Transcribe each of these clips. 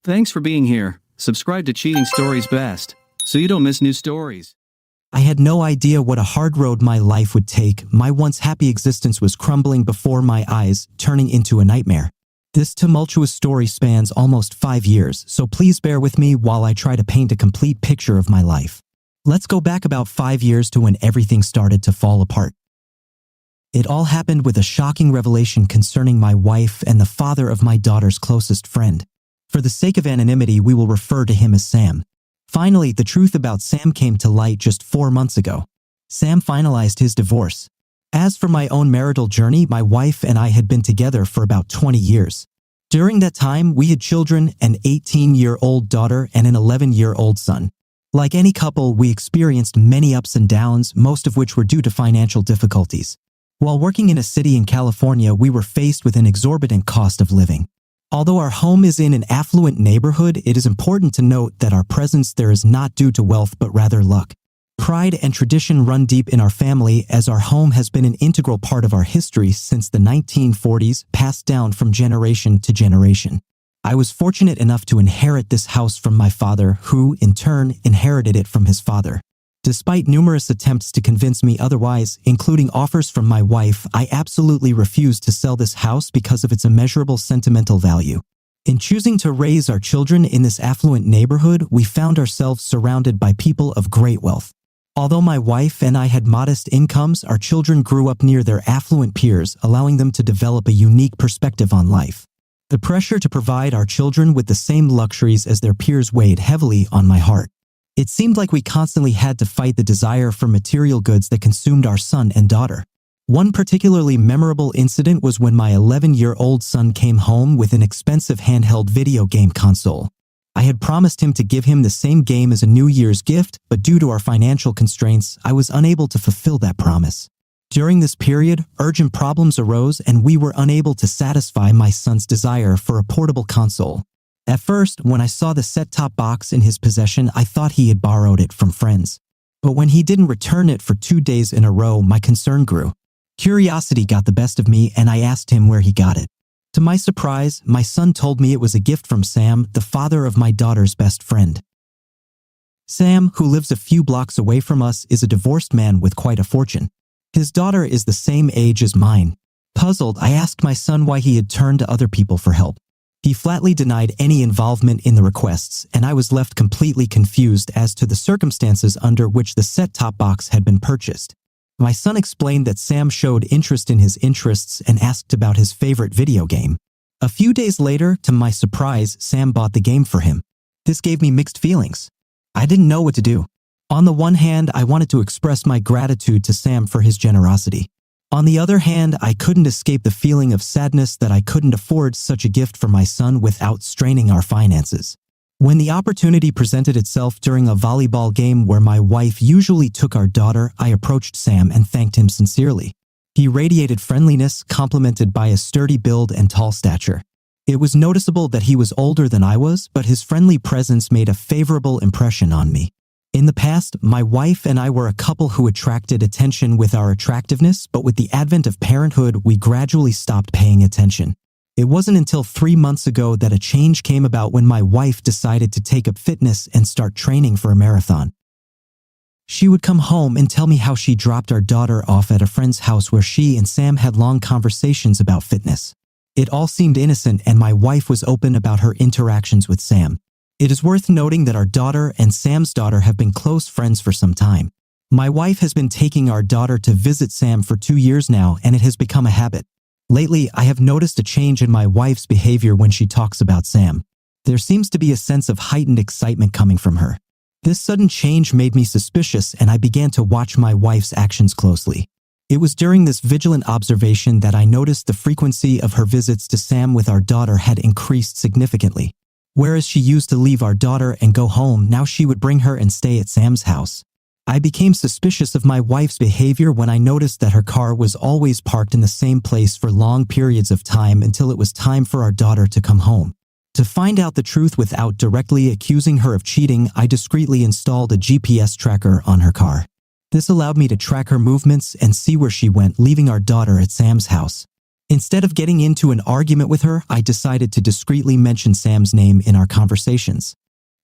Thanks for being here. Subscribe to Cheating Stories Best, so you don't miss new stories. I had no idea what a hard road my life would take. My once happy existence was crumbling before my eyes, turning into a nightmare. This tumultuous story spans almost 5 years, so please bear with me while I try to paint a complete picture of my life. Let's go back about 5 years to when everything started to fall apart. It all happened with a shocking revelation concerning my wife and the father of my daughter's closest friend. For the sake of anonymity, we will refer to him as Sam. Finally, the truth about Sam came to light just 4 months ago. Sam finalized his divorce. As for my own marital journey, my wife and I had been together for about 20 years. During that time, we had children, an 18-year-old daughter and an 11-year-old son. Like any couple, we experienced many ups and downs, most of which were due to financial difficulties. While working in a city in California, we were faced with an exorbitant cost of living. Although our home is in an affluent neighborhood, it is important to note that our presence there is not due to wealth but rather luck. Pride and tradition run deep in our family, as our home has been an integral part of our history since the 1940s, passed down from generation to generation. I was fortunate enough to inherit this house from my father, who, in turn, inherited it from his father. Despite numerous attempts to convince me otherwise, including offers from my wife, I absolutely refused to sell this house because of its immeasurable sentimental value. In choosing to raise our children in this affluent neighborhood, we found ourselves surrounded by people of great wealth. Although my wife and I had modest incomes, our children grew up near their affluent peers, allowing them to develop a unique perspective on life. The pressure to provide our children with the same luxuries as their peers weighed heavily on my heart. It seemed like we constantly had to fight the desire for material goods that consumed our son and daughter. One particularly memorable incident was when my 11-year-old son came home with an expensive handheld video game console. I had promised him to give him the same game as a New Year's gift, but due to our financial constraints, I was unable to fulfill that promise. During this period, urgent problems arose and we were unable to satisfy my son's desire for a portable console. At first, when I saw the set-top box in his possession, I thought he had borrowed it from friends. But when he didn't return it for 2 days in a row, my concern grew. Curiosity got the best of me and I asked him where he got it. To my surprise, my son told me it was a gift from Sam, the father of my daughter's best friend. Sam, who lives a few blocks away from us, is a divorced man with quite a fortune. His daughter is the same age as mine. Puzzled, I asked my son why he had turned to other people for help. He flatly denied any involvement in the requests, and I was left completely confused as to the circumstances under which the set-top box had been purchased. My son explained that Sam showed interest in his interests and asked about his favorite video game. A few days later, to my surprise, Sam bought the game for him. This gave me mixed feelings. I didn't know what to do. On the one hand, I wanted to express my gratitude to Sam for his generosity. On the other hand, I couldn't escape the feeling of sadness that I couldn't afford such a gift for my son without straining our finances. When the opportunity presented itself during a volleyball game where my wife usually took our daughter, I approached Sam and thanked him sincerely. He radiated friendliness, complemented by a sturdy build and tall stature. It was noticeable that he was older than I was, but his friendly presence made a favorable impression on me. In the past, my wife and I were a couple who attracted attention with our attractiveness, but with the advent of parenthood, we gradually stopped paying attention. It wasn't until 3 months ago that a change came about when my wife decided to take up fitness and start training for a marathon. She would come home and tell me how she dropped our daughter off at a friend's house where she and Sam had long conversations about fitness. It all seemed innocent and my wife was open about her interactions with Sam. It is worth noting that our daughter and Sam's daughter have been close friends for some time. My wife has been taking our daughter to visit Sam for 2 years now, and it has become a habit. Lately, I have noticed a change in my wife's behavior when she talks about Sam. There seems to be a sense of heightened excitement coming from her. This sudden change made me suspicious, and I began to watch my wife's actions closely. It was during this vigilant observation that I noticed the frequency of her visits to Sam with our daughter had increased significantly. Whereas she used to leave our daughter and go home, now she would bring her and stay at Sam's house. I became suspicious of my wife's behavior when I noticed that her car was always parked in the same place for long periods of time until it was time for our daughter to come home. To find out the truth without directly accusing her of cheating, I discreetly installed a GPS tracker on her car. This allowed me to track her movements and see where she went, leaving our daughter at Sam's house. Instead of getting into an argument with her, I decided to discreetly mention Sam's name in our conversations.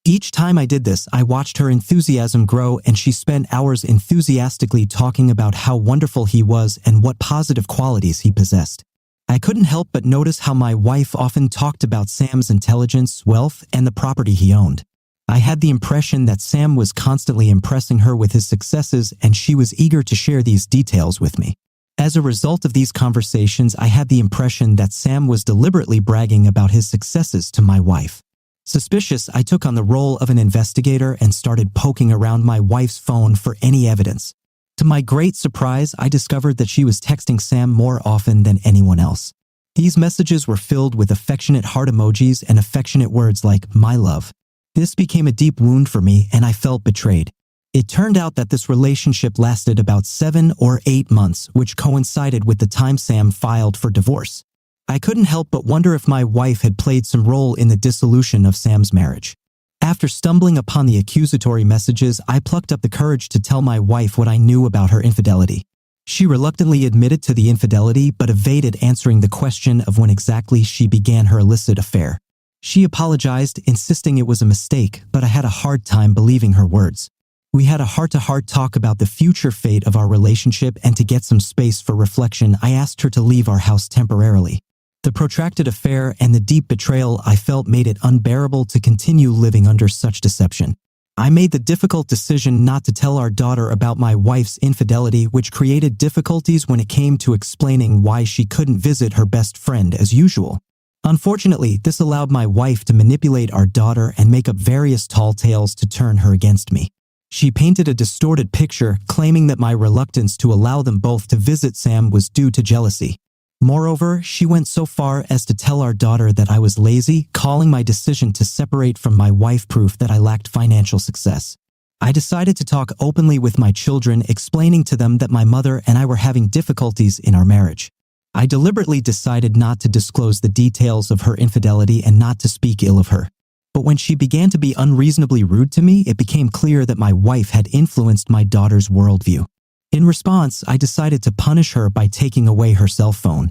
Each time I did this, I watched her enthusiasm grow, and she spent hours enthusiastically talking about how wonderful he was and what positive qualities he possessed. I couldn't help but notice how my wife often talked about Sam's intelligence, wealth, and the property he owned. I had the impression that Sam was constantly impressing her with his successes, and she was eager to share these details with me. As a result of these conversations, I had the impression that Sam was deliberately bragging about his successes to my wife. Suspicious, I took on the role of an investigator and started poking around my wife's phone for any evidence. To my great surprise, I discovered that she was texting Sam more often than anyone else. These messages were filled with affectionate heart emojis and affectionate words like, "my love." This became a deep wound for me, and I felt betrayed. It turned out that this relationship lasted about 7 or 8 months, which coincided with the time Sam filed for divorce. I couldn't help but wonder if my wife had played some role in the dissolution of Sam's marriage. After stumbling upon the accusatory messages, I plucked up the courage to tell my wife what I knew about her infidelity. She reluctantly admitted to the infidelity but evaded answering the question of when exactly she began her illicit affair. She apologized, insisting it was a mistake, but I had a hard time believing her words. We had a heart-to-heart talk about the future fate of our relationship, and to get some space for reflection, I asked her to leave our house temporarily. The protracted affair and the deep betrayal I felt made it unbearable to continue living under such deception. I made the difficult decision not to tell our daughter about my wife's infidelity, which created difficulties when it came to explaining why she couldn't visit her best friend as usual. Unfortunately, this allowed my wife to manipulate our daughter and make up various tall tales to turn her against me. She painted a distorted picture, claiming that my reluctance to allow them both to visit Sam was due to jealousy. Moreover, she went so far as to tell our daughter that I was lazy, calling my decision to separate from my wife proof that I lacked financial success. I decided to talk openly with my children, explaining to them that my mother and I were having difficulties in our marriage. I deliberately decided not to disclose the details of her infidelity and not to speak ill of her. But when she began to be unreasonably rude to me, it became clear that my wife had influenced my daughter's worldview. In response, I decided to punish her by taking away her cell phone.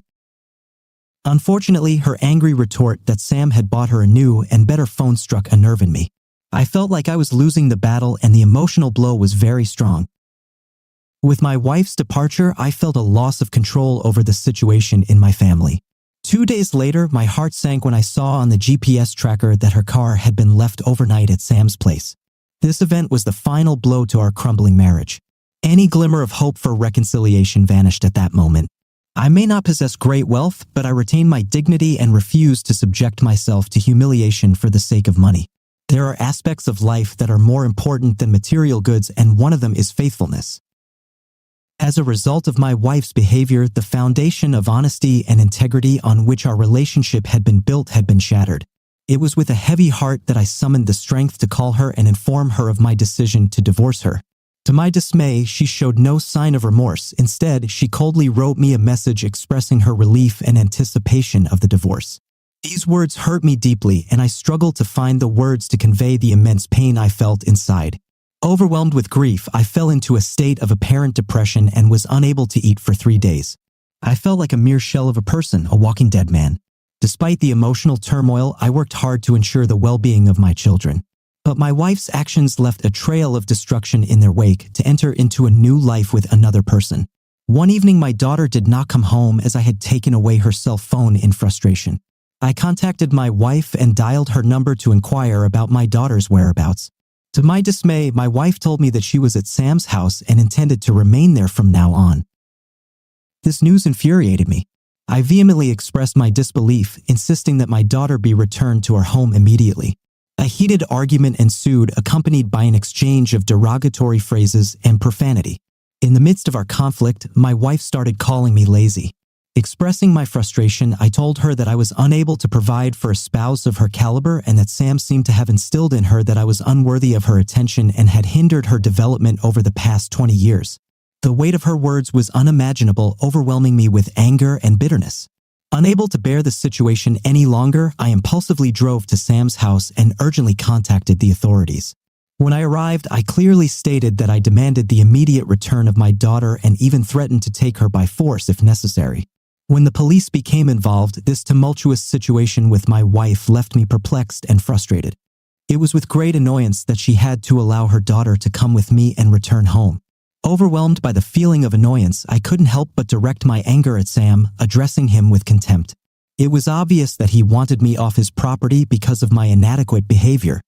Unfortunately, her angry retort that Sam had bought her a new and better phone struck a nerve in me. I felt like I was losing the battle, and the emotional blow was very strong. With my wife's departure, I felt a loss of control over the situation in my family. 2 days later, my heart sank when I saw on the GPS tracker that her car had been left overnight at Sam's place. This event was the final blow to our crumbling marriage. Any glimmer of hope for reconciliation vanished at that moment. I may not possess great wealth, but I retain my dignity and refuse to subject myself to humiliation for the sake of money. There are aspects of life that are more important than material goods, and one of them is faithfulness. As a result of my wife's behavior, the foundation of honesty and integrity on which our relationship had been built had been shattered. It was with a heavy heart that I summoned the strength to call her and inform her of my decision to divorce her. To my dismay, she showed no sign of remorse. Instead, she coldly wrote me a message expressing her relief and anticipation of the divorce. These words hurt me deeply, and I struggled to find the words to convey the immense pain I felt inside. Overwhelmed with grief, I fell into a state of apparent depression and was unable to eat for 3 days. I felt like a mere shell of a person, a walking dead man. Despite the emotional turmoil, I worked hard to ensure the well-being of my children. But my wife's actions left a trail of destruction in their wake to enter into a new life with another person. One evening, my daughter did not come home as I had taken away her cell phone in frustration. I contacted my wife and dialed her number to inquire about my daughter's whereabouts. To my dismay, my wife told me that she was at Sam's house and intended to remain there from now on. This news infuriated me. I vehemently expressed my disbelief, insisting that my daughter be returned to our home immediately. A heated argument ensued, accompanied by an exchange of derogatory phrases and profanity. In the midst of our conflict, my wife started calling me lazy. Expressing my frustration, I told her that I was unable to provide for a spouse of her caliber and that Sam seemed to have instilled in her that I was unworthy of her attention and had hindered her development over the past 20 years. The weight of her words was unimaginable, overwhelming me with anger and bitterness. Unable to bear the situation any longer, I impulsively drove to Sam's house and urgently contacted the authorities. When I arrived, I clearly stated that I demanded the immediate return of my daughter and even threatened to take her by force if necessary. When the police became involved, this tumultuous situation with my wife left me perplexed and frustrated. It was with great annoyance that she had to allow her daughter to come with me and return home. Overwhelmed by the feeling of annoyance, I couldn't help but direct my anger at Sam, addressing him with contempt. It was obvious that he wanted me off his property because of my inadequate behavior.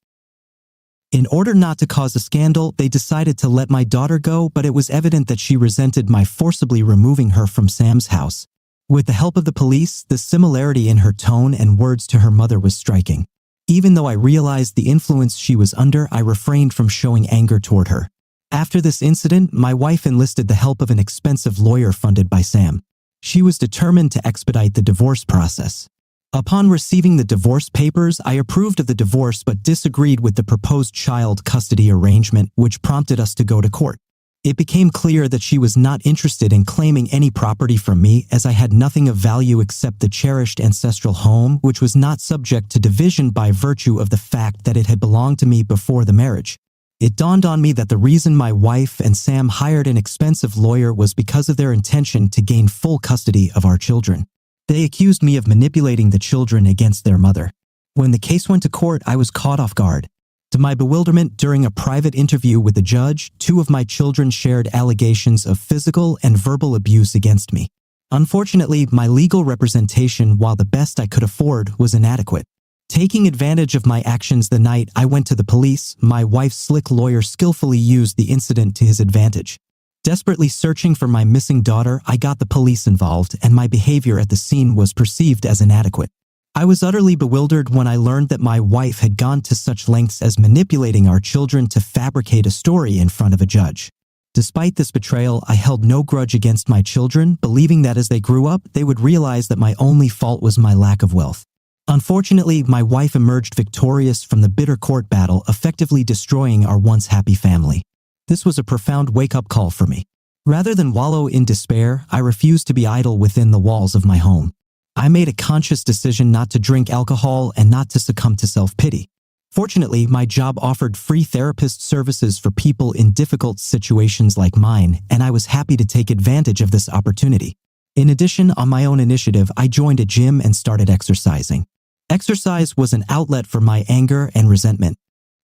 In order not to cause a scandal, they decided to let my daughter go, but it was evident that she resented my forcibly removing her from Sam's house. With the help of the police, the similarity in her tone and words to her mother was striking. Even though I realized the influence she was under, I refrained from showing anger toward her. After this incident, my wife enlisted the help of an expensive lawyer funded by Sam. She was determined to expedite the divorce process. Upon receiving the divorce papers, I approved of the divorce but disagreed with the proposed child custody arrangement, which prompted us to go to court. It became clear that she was not interested in claiming any property from me, as I had nothing of value except the cherished ancestral home, which was not subject to division by virtue of the fact that it had belonged to me before the marriage. It dawned on me that the reason my wife and Sam hired an expensive lawyer was because of their intention to gain full custody of our children. They accused me of manipulating the children against their mother. When the case went to court, I was caught off guard. To my bewilderment, during a private interview with the judge, 2 of my children shared allegations of physical and verbal abuse against me. Unfortunately, my legal representation, while the best I could afford, was inadequate. Taking advantage of my actions the night I went to the police, my wife's slick lawyer skillfully used the incident to his advantage. Desperately searching for my missing daughter, I got the police involved, and my behavior at the scene was perceived as inadequate. I was utterly bewildered when I learned that my wife had gone to such lengths as manipulating our children to fabricate a story in front of a judge. Despite this betrayal, I held no grudge against my children, believing that as they grew up, they would realize that my only fault was my lack of wealth. Unfortunately, my wife emerged victorious from the bitter court battle, effectively destroying our once happy family. This was a profound wake-up call for me. Rather than wallow in despair, I refused to be idle within the walls of my home. I made a conscious decision not to drink alcohol and not to succumb to self-pity. Fortunately, my job offered free therapist services for people in difficult situations like mine, and I was happy to take advantage of this opportunity. In addition, on my own initiative, I joined a gym and started exercising. Exercise was an outlet for my anger and resentment.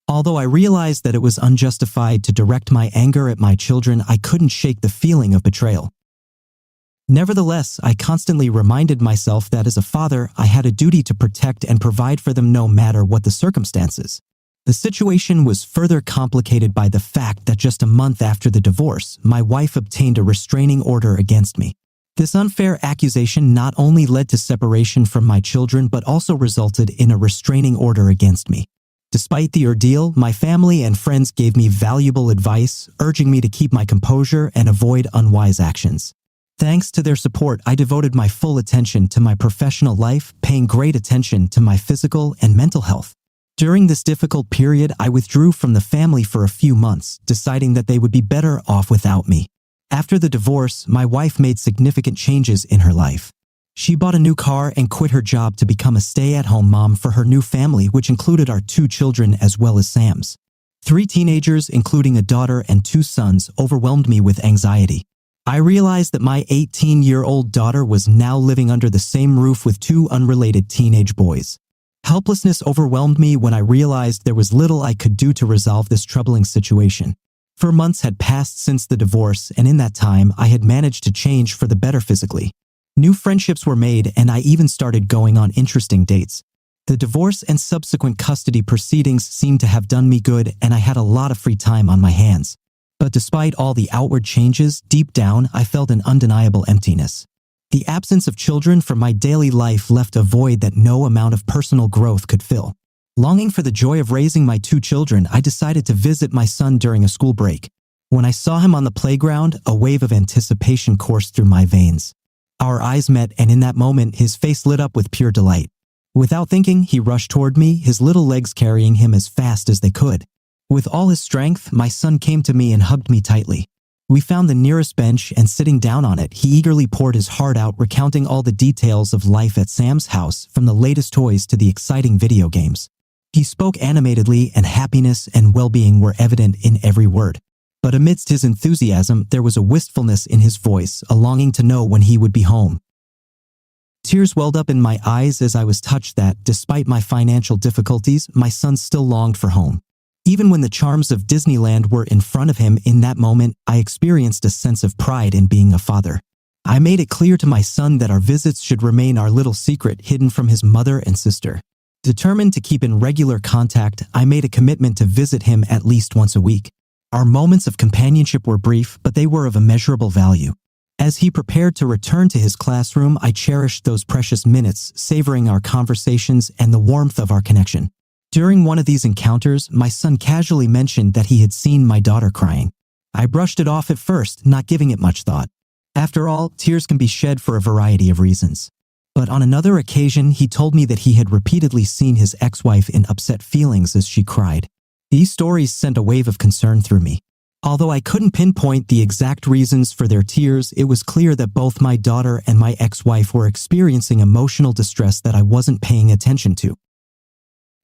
Although I realized that it was unjustified to direct my anger at my children, I couldn't shake the feeling of betrayal. Nevertheless, I constantly reminded myself that as a father, I had a duty to protect and provide for them no matter what the circumstances. The situation was further complicated by the fact that just a month after the divorce, my wife obtained a restraining order against me. This unfair accusation not only led to separation from my children but also resulted in a restraining order against me. Despite the ordeal, my family and friends gave me valuable advice, urging me to keep my composure and avoid unwise actions. Thanks to their support, I devoted my full attention to my professional life, paying great attention to my physical and mental health. During this difficult period, I withdrew from the family for a few months, deciding that they would be better off without me. After the divorce, my wife made significant changes in her life. She bought a new car and quit her job to become a stay-at-home mom for her new family, which included our 2 children as well as Sam's. 3 teenagers, including a daughter and 2 sons, overwhelmed me with anxiety. I realized that my 18-year-old daughter was now living under the same roof with 2 unrelated teenage boys. Helplessness overwhelmed me when I realized there was little I could do to resolve this troubling situation. 4 months had passed since the divorce, and in that time, I had managed to change for the better physically. New friendships were made, and I even started going on interesting dates. The divorce and subsequent custody proceedings seemed to have done me good, and I had a lot of free time on my hands. But despite all the outward changes, deep down, I felt an undeniable emptiness. The absence of children from my daily life left a void that no amount of personal growth could fill. Longing for the joy of raising my 2 children, I decided to visit my son during a school break. When I saw him on the playground, a wave of anticipation coursed through my veins. Our eyes met, and in that moment, his face lit up with pure delight. Without thinking, he rushed toward me, his little legs carrying him as fast as they could. With all his strength, my son came to me and hugged me tightly. We found the nearest bench, and sitting down on it, he eagerly poured his heart out, recounting all the details of life at Sam's house, from the latest toys to the exciting video games. He spoke animatedly, and happiness and well-being were evident in every word. But amidst his enthusiasm, there was a wistfulness in his voice, a longing to know when he would be home. Tears welled up in my eyes as I was touched that, despite my financial difficulties, my son still longed for home. Even when the charms of Disneyland were in front of him in that moment, I experienced a sense of pride in being a father. I made it clear to my son that our visits should remain our little secret hidden from his mother and sister. Determined to keep in regular contact, I made a commitment to visit him at least once a week. Our moments of companionship were brief, but they were of immeasurable value. As he prepared to return to his classroom, I cherished those precious minutes, savoring our conversations and the warmth of our connection. During one of these encounters, my son casually mentioned that he had seen my daughter crying. I brushed it off at first, not giving it much thought. After all, tears can be shed for a variety of reasons. But on another occasion, he told me that he had repeatedly seen his ex-wife in upset feelings as she cried. These stories sent a wave of concern through me. Although I couldn't pinpoint the exact reasons for their tears, it was clear that both my daughter and my ex-wife were experiencing emotional distress that I wasn't paying attention to.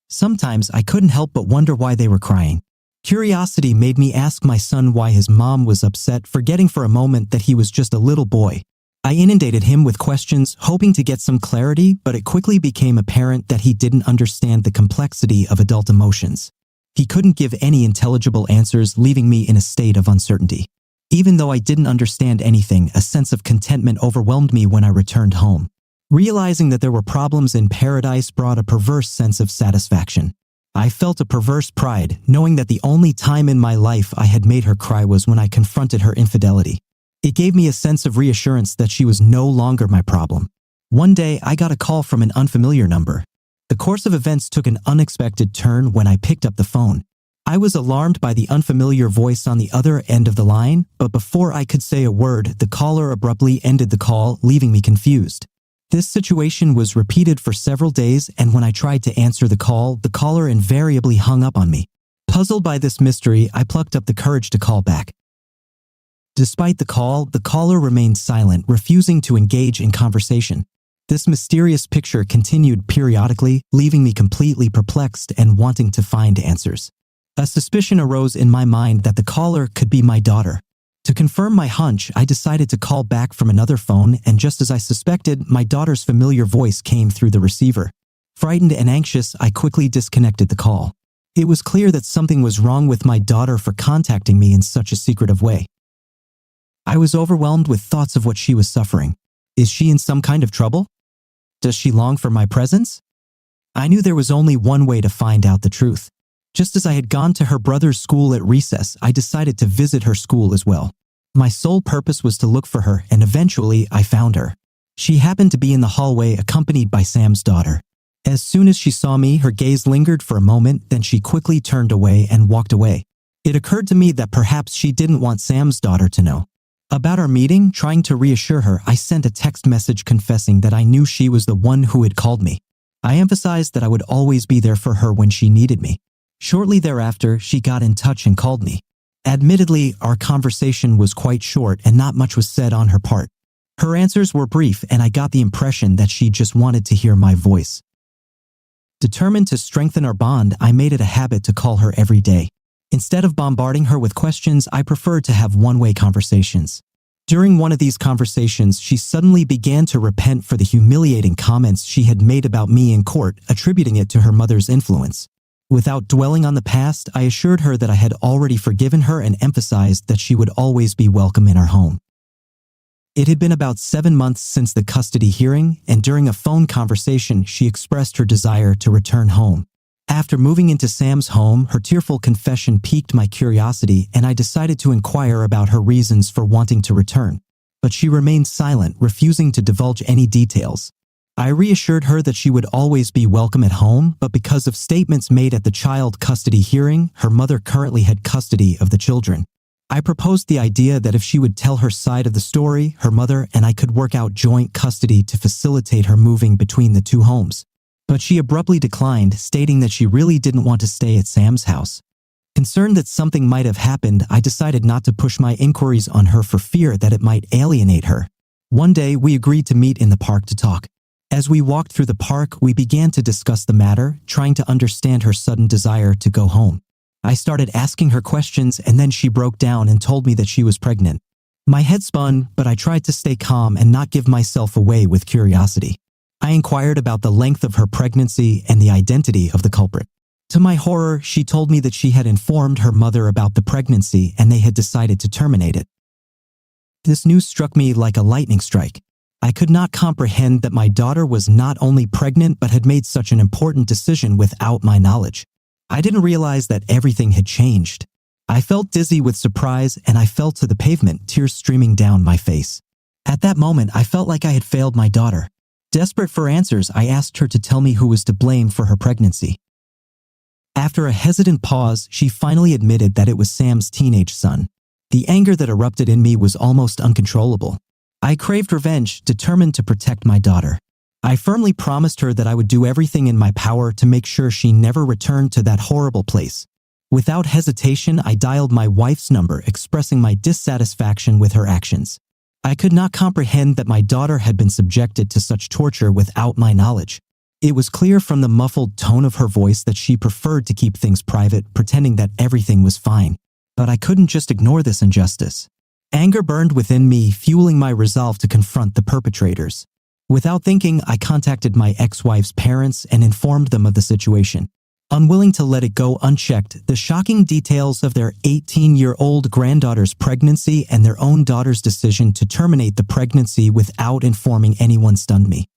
Sometimes I couldn't help but wonder why they were crying. Curiosity made me ask my son why his mom was upset, forgetting for a moment that he was just a little boy. I inundated him with questions, hoping to get some clarity, but it quickly became apparent that he didn't understand the complexity of adult emotions. He couldn't give any intelligible answers, leaving me in a state of uncertainty. Even though I didn't understand anything, a sense of contentment overwhelmed me when I returned home. Realizing that there were problems in paradise brought a perverse sense of satisfaction. I felt a perverse pride, knowing that the only time in my life I had made her cry was when I confronted her infidelity. It gave me a sense of reassurance that she was no longer my problem. One day, I got a call from an unfamiliar number. The course of events took an unexpected turn when I picked up the phone. I was alarmed by the unfamiliar voice on the other end of the line, but before I could say a word, the caller abruptly ended the call, leaving me confused. This situation was repeated for several days, and when I tried to answer the call, the caller invariably hung up on me. Puzzled by this mystery, I plucked up the courage to call back. Despite the call, the caller remained silent, refusing to engage in conversation. This mysterious picture continued periodically, leaving me completely perplexed and wanting to find answers. A suspicion arose in my mind that the caller could be my daughter. To confirm my hunch, I decided to call back from another phone, and just as I suspected, my daughter's familiar voice came through the receiver. Frightened and anxious, I quickly disconnected the call. It was clear that something was wrong with my daughter for contacting me in such a secretive way. I was overwhelmed with thoughts of what she was suffering. Is she in some kind of trouble? Does she long for my presence? I knew there was only one way to find out the truth. Just as I had gone to her brother's school at recess, I decided to visit her school as well. My sole purpose was to look for her, and eventually I found her. She happened to be in the hallway accompanied by Sam's daughter. As soon as she saw me, her gaze lingered for a moment, then she quickly turned away and walked away. It occurred to me that perhaps she didn't want Sam's daughter to know. About our meeting, trying to reassure her, I sent a text message confessing that I knew she was the one who had called me. I emphasized that I would always be there for her when she needed me. Shortly thereafter, she got in touch and called me. Admittedly, our conversation was quite short and not much was said on her part. Her answers were brief, and I got the impression that she just wanted to hear my voice. Determined to strengthen our bond, I made it a habit to call her every day. Instead of bombarding her with questions, I preferred to have one-way conversations. During one of these conversations, she suddenly began to repent for the humiliating comments she had made about me in court, attributing it to her mother's influence. Without dwelling on the past, I assured her that I had already forgiven her and emphasized that she would always be welcome in our home. It had been about 7 months since the custody hearing, and during a phone conversation, she expressed her desire to return home. After moving into Sam's home, her tearful confession piqued my curiosity, and I decided to inquire about her reasons for wanting to return. But she remained silent, refusing to divulge any details. I reassured her that she would always be welcome at home, but because of statements made at the child custody hearing, her mother currently had custody of the children. I proposed the idea that if she would tell her side of the story, her mother and I could work out joint custody to facilitate her moving between the two homes. But she abruptly declined, stating that she really didn't want to stay at Sam's house. Concerned that something might have happened, I decided not to push my inquiries on her for fear that it might alienate her. One day, we agreed to meet in the park to talk. As we walked through the park, we began to discuss the matter, trying to understand her sudden desire to go home. I started asking her questions, and then she broke down and told me that she was pregnant. My head spun, but I tried to stay calm and not give myself away with curiosity. I inquired about the length of her pregnancy and the identity of the culprit. To my horror, she told me that she had informed her mother about the pregnancy and they had decided to terminate it. This news struck me like a lightning strike. I could not comprehend that my daughter was not only pregnant but had made such an important decision without my knowledge. I didn't realize that everything had changed. I felt dizzy with surprise and I fell to the pavement, tears streaming down my face. At that moment, I felt like I had failed my daughter. Desperate for answers, I asked her to tell me who was to blame for her pregnancy. After a hesitant pause, she finally admitted that it was Sam's teenage son. The anger that erupted in me was almost uncontrollable. I craved revenge, determined to protect my daughter. I firmly promised her that I would do everything in my power to make sure she never returned to that horrible place. Without hesitation, I dialed my wife's number, expressing my dissatisfaction with her actions. I could not comprehend that my daughter had been subjected to such torture without my knowledge. It was clear from the muffled tone of her voice that she preferred to keep things private, pretending that everything was fine. But I couldn't just ignore this injustice. Anger burned within me, fueling my resolve to confront the perpetrators. Without thinking, I contacted my ex-wife's parents and informed them of the situation. Unwilling to let it go unchecked, the shocking details of their 18-year-old granddaughter's pregnancy and their own daughter's decision to terminate the pregnancy without informing anyone stunned me.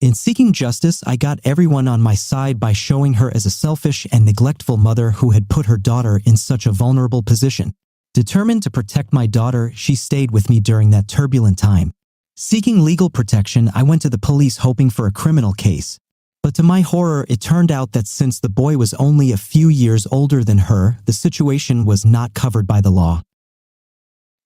In seeking justice, I got everyone on my side by showing her as a selfish and neglectful mother who had put her daughter in such a vulnerable position. Determined to protect my daughter, she stayed with me during that turbulent time. Seeking legal protection, I went to the police hoping for a criminal case. But to my horror, it turned out that since the boy was only a few years older than her, the situation was not covered by the law.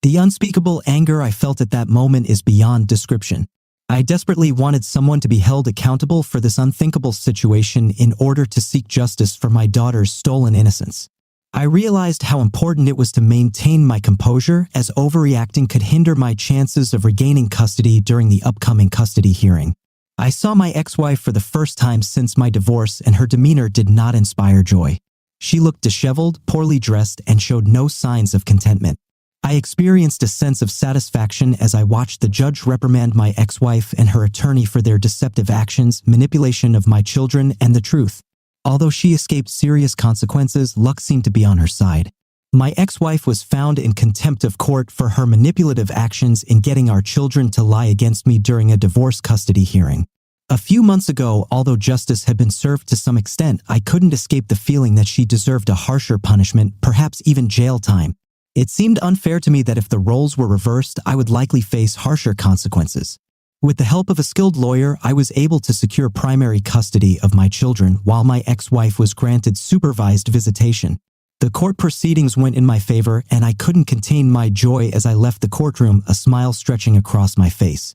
The unspeakable anger I felt at that moment is beyond description. I desperately wanted someone to be held accountable for this unthinkable situation in order to seek justice for my daughter's stolen innocence. I realized how important it was to maintain my composure, as overreacting could hinder my chances of regaining custody during the upcoming custody hearing. I saw my ex-wife for the first time since my divorce, and her demeanor did not inspire joy. She looked disheveled, poorly dressed, and showed no signs of contentment. I experienced a sense of satisfaction as I watched the judge reprimand my ex-wife and her attorney for their deceptive actions, manipulation of my children, and the truth. Although she escaped serious consequences, luck seemed to be on her side. My ex-wife was found in contempt of court for her manipulative actions in getting our children to lie against me during a divorce custody hearing. A few months ago, although justice had been served to some extent, I couldn't escape the feeling that she deserved a harsher punishment, perhaps even jail time. It seemed unfair to me that if the roles were reversed, I would likely face harsher consequences. With the help of a skilled lawyer, I was able to secure primary custody of my children while my ex-wife was granted supervised visitation. The court proceedings went in my favor, and I couldn't contain my joy as I left the courtroom, a smile stretching across my face.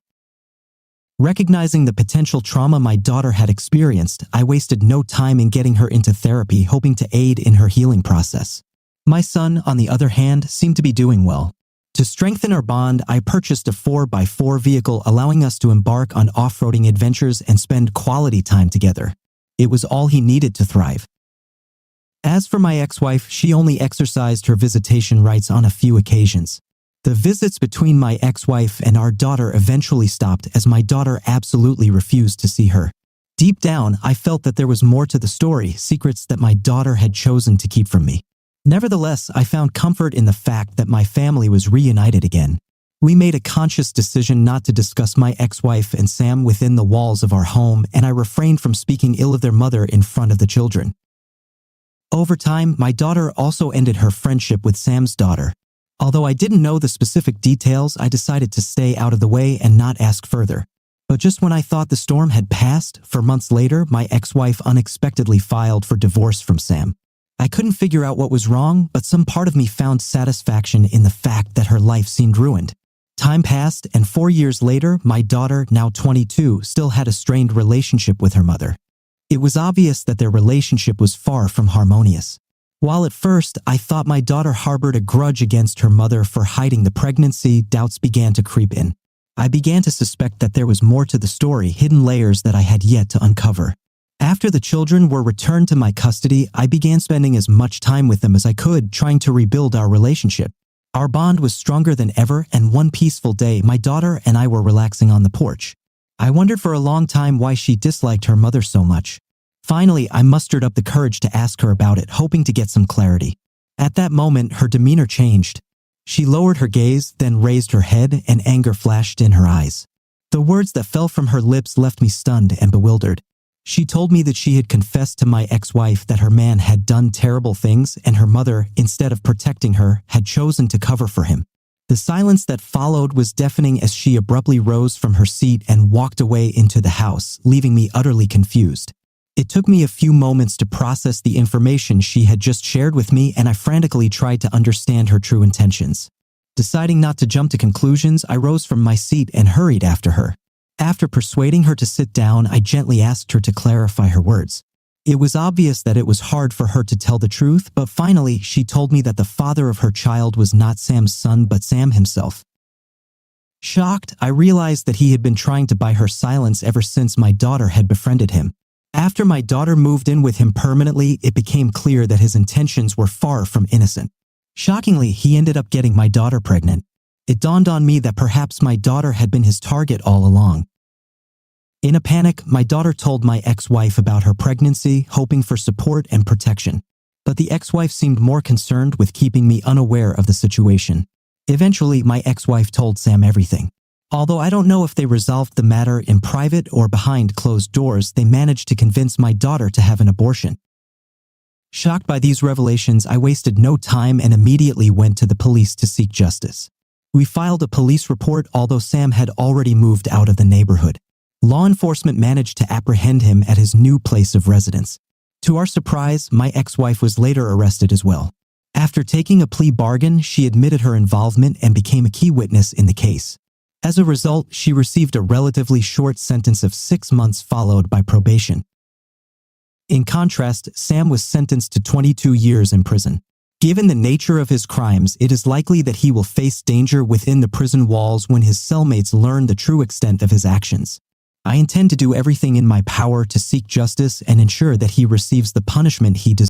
Recognizing the potential trauma my daughter had experienced, I wasted no time in getting her into therapy, hoping to aid in her healing process. My son, on the other hand, seemed to be doing well. To strengthen our bond, I purchased a 4x4 vehicle, allowing us to embark on off-roading adventures and spend quality time together. It was all he needed to thrive. As for my ex-wife, she only exercised her visitation rights on a few occasions. The visits between my ex-wife and our daughter eventually stopped as my daughter absolutely refused to see her. Deep down, I felt that there was more to the story, secrets that my daughter had chosen to keep from me. Nevertheless, I found comfort in the fact that my family was reunited again. We made a conscious decision not to discuss my ex-wife and Sam within the walls of our home, and I refrained from speaking ill of their mother in front of the children. Over time, my daughter also ended her friendship with Sam's daughter. Although I didn't know the specific details, I decided to stay out of the way and not ask further. But just when I thought the storm had passed, 4 months later, my ex-wife unexpectedly filed for divorce from Sam. I couldn't figure out what was wrong, but some part of me found satisfaction in the fact that her life seemed ruined. Time passed, and 4 years later, my daughter, now 22, still had a strained relationship with her mother. It was obvious that their relationship was far from harmonious. While at first I thought my daughter harbored a grudge against her mother for hiding the pregnancy, doubts began to creep in. I began to suspect that there was more to the story, hidden layers that I had yet to uncover. After the children were returned to my custody, I began spending as much time with them as I could, trying to rebuild our relationship. Our bond was stronger than ever, and one peaceful day, my daughter and I were relaxing on the porch. I wondered for a long time why she disliked her mother so much. Finally, I mustered up the courage to ask her about it, hoping to get some clarity. At that moment, her demeanor changed. She lowered her gaze, then raised her head, and anger flashed in her eyes. The words that fell from her lips left me stunned and bewildered. She told me that she had confessed to my ex-wife that her man had done terrible things and her mother, instead of protecting her, had chosen to cover for him. The silence that followed was deafening as she abruptly rose from her seat and walked away into the house, leaving me utterly confused. It took me a few moments to process the information she had just shared with me, and I frantically tried to understand her true intentions. Deciding not to jump to conclusions, I rose from my seat and hurried after her. After persuading her to sit down, I gently asked her to clarify her words. It was obvious that it was hard for her to tell the truth, but finally she told me that the father of her child was not Sam's son but Sam himself. Shocked, I realized that he had been trying to buy her silence ever since my daughter had befriended him. After my daughter moved in with him permanently, it became clear that his intentions were far from innocent. Shockingly, he ended up getting my daughter pregnant. It dawned on me that perhaps my daughter had been his target all along. In a panic, my daughter told my ex-wife about her pregnancy, hoping for support and protection. But the ex-wife seemed more concerned with keeping me unaware of the situation. Eventually, my ex-wife told Sam everything. Although I don't know if they resolved the matter in private or behind closed doors, they managed to convince my daughter to have an abortion. Shocked by these revelations, I wasted no time and immediately went to the police to seek justice. We filed a police report, although Sam had already moved out of the neighborhood. Law enforcement managed to apprehend him at his new place of residence. To our surprise, my ex-wife was later arrested as well. After taking a plea bargain, she admitted her involvement and became a key witness in the case. As a result, she received a relatively short sentence of 6 months followed by probation. In contrast, Sam was sentenced to 22 years in prison. Given the nature of his crimes, it is likely that he will face danger within the prison walls when his cellmates learn the true extent of his actions. I intend to do everything in my power to seek justice and ensure that he receives the punishment he deserves.